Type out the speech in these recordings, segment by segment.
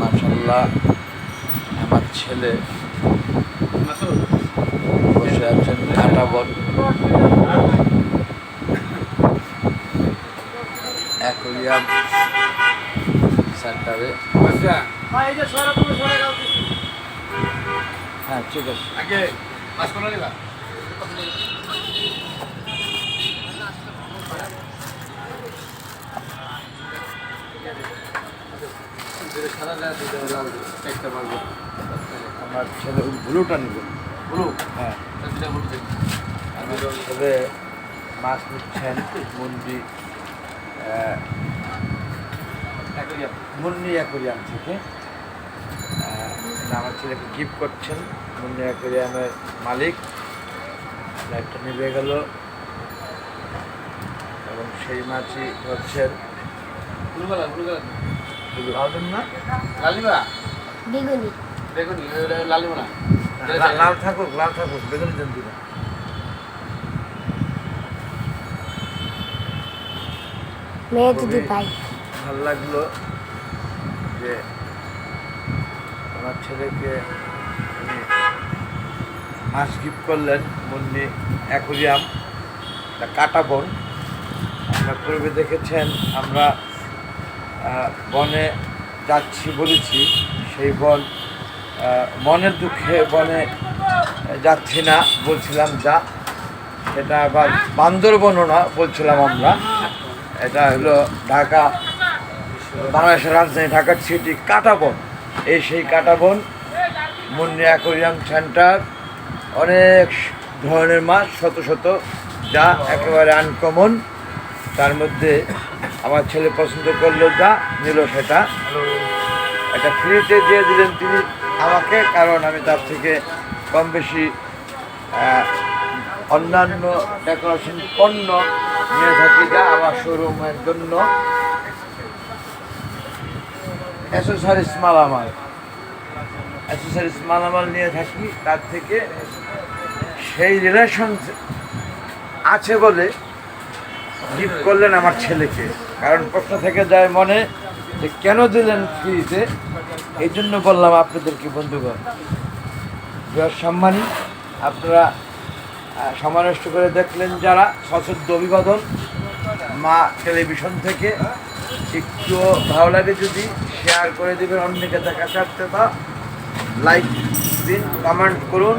মাশাআল্লাহ, আমার ছেলে বসে আছেন কাঁটাবন অ্যাকোয়ারিয়াম সেন্টারে। হ্যাঁ, ঠিক আছে। আমার ছেলে ব্লুটা নিব। ব্লু? হ্যাঁ। তবে মাছ নিচ্ছেন মুন্নি অ্যাকোয়ারিয়াম থেকে। আমার ছেলেকে গিফট করছেন মুন্নি অ্যাকোয়ারিয়ামের মালিক। একটা নিভে গেল এবং সেই মাছই হচ্ছেন না লাল থাকুক বেগুনি দেন দিন। ভালো লাগলো যে আমার ছেলেকে উনি মাছ গিফট করলেন মুন্নি অ্যাকোয়ারিয়াম কাঁটাবন। আপনারা পূর্বে দেখেছেন আমরা বনে যাচ্ছি বলেছি, সেই বন মনের দুঃখে বনে যাচ্ছি না বলছিলাম, যা এটা আবার বান্দরবনও না বলছিলাম আমরা। এটা হলো ঢাকা, বাংলাদেশের রাজধানী ঢাকার সিটি কাঁটাবন। সেই কাঁটাবন মুন্নি অ্যাকোয়ারিয়াম সেন্টার, অনেক ধরনের মাছ, শত শত, যা একেবারে আনকমন। তার মধ্যে আমার ছেলে পছন্দ করলো, যা নিল সেটা। এটা ফ্রিতে দিয়ে দিলেন তিনি আমাকে, কারণ আমি তার থেকে কম বেশি অন্যান্য ডেকোরেশন পণ্য নিয়ে থাকি, যা আমার শোরুমের জন্য অ্যাসেসরিজ মালামাল নিয়ে থাকি। তার থেকে সেই রিলেশন আছে বলে গিফট করলেন আমার ছেলেকে। কারণ প্রশ্ন থেকে যায় মনে যে কেন দিলেন ফ্রিতে। এই জন্য বললাম আপনাদেরকে, বন্ধুগণ, সম্মানী, আপনারা সময় নষ্ট করে দেখলেন যারা, সশ্রদ্ধ অভিবাদন। মা টেলিভিশন থেকে একটু ভালো লাগে যদি শেয়ার করে দেবেন অন্যকে দেখা সাথে, বা লাইক দিন, কমেন্ট করুন,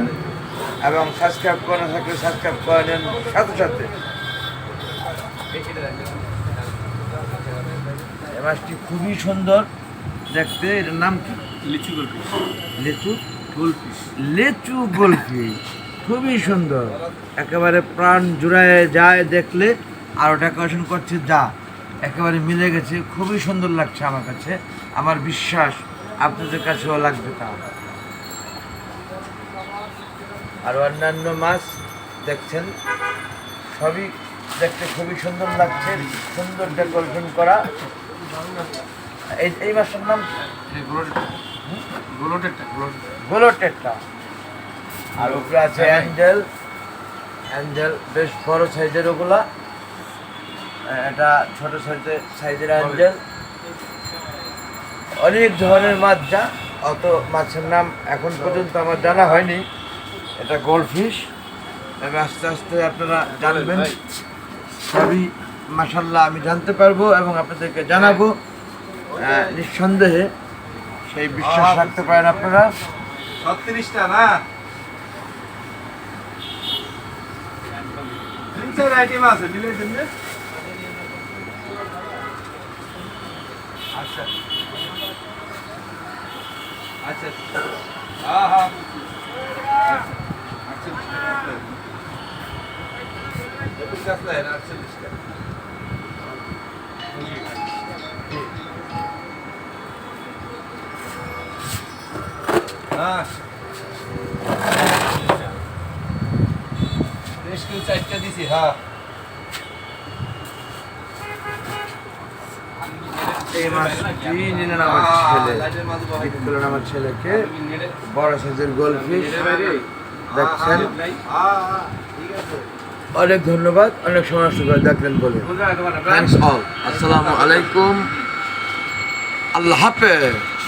এবং সাবস্ক্রাইব করে থাকলে সাবস্ক্রাইব করে নেন সাথে সাথে। এই মাছটি খুবই সুন্দর দেখতে। এটার নাম কি? লেচু গোলফিশ। খুবই সুন্দর, একেবারে প্রাণ জুড়ায় যায় দেখলে। আরও ডেকোরেশন করছে, যা একেবারে মিলে গেছে। খুবই সুন্দর লাগছে আমার কাছে, আমার বিশ্বাস আপনাদের কাছেও লাগবে। তা আর অন্যান্য মাছ দেখছেন, সবই দেখতে খুবই সুন্দর লাগছে, সুন্দর ডেকোরেশন করা। এই মাছটার নাম গোলোটেট্টা। আর উপরে আছে অ্যাঞ্জেল, বেশ বড় সাইজের ওগুলা। এটা ছোট সাইজের অ্যাঞ্জেল। অনেক ধরনের মাছ, যা অত মাছের নাম এখন পর্যন্ত আমার জানা হয়নি। এটা গোল্ডফিশ, তবে আস্তে আস্তে আপনারা জানবেন। সবই মাশাআল্লাহ আমি জানতে পারবো এবং আপনাদেরকে জানাবো নিঃসন্দেহে। সেই বিশ্বাস রাখতে পারেন আপনারা। 36টা না, 3-4 আইটেম আছে, মিলে দিন। আচ্ছা আচ্ছা, হ্যাঁ হ্যাঁ, আচ্ছা হ্যাঁ, রেস্কিউ 4টা দিছি। হ্যাঁ, এই মাছটি নিলেন আমার ছেলে, গিফট করলেন আমার ছেলেকে। বড় সাইজের গোল্ডফিশ দেখছেন। অনেক ধন্যবাদ, অনেক সময় নষ্ট করে দেখলেন বলে। Thanks all. আসসালামু আলাইকুম। আল্লাহ হাফেজ।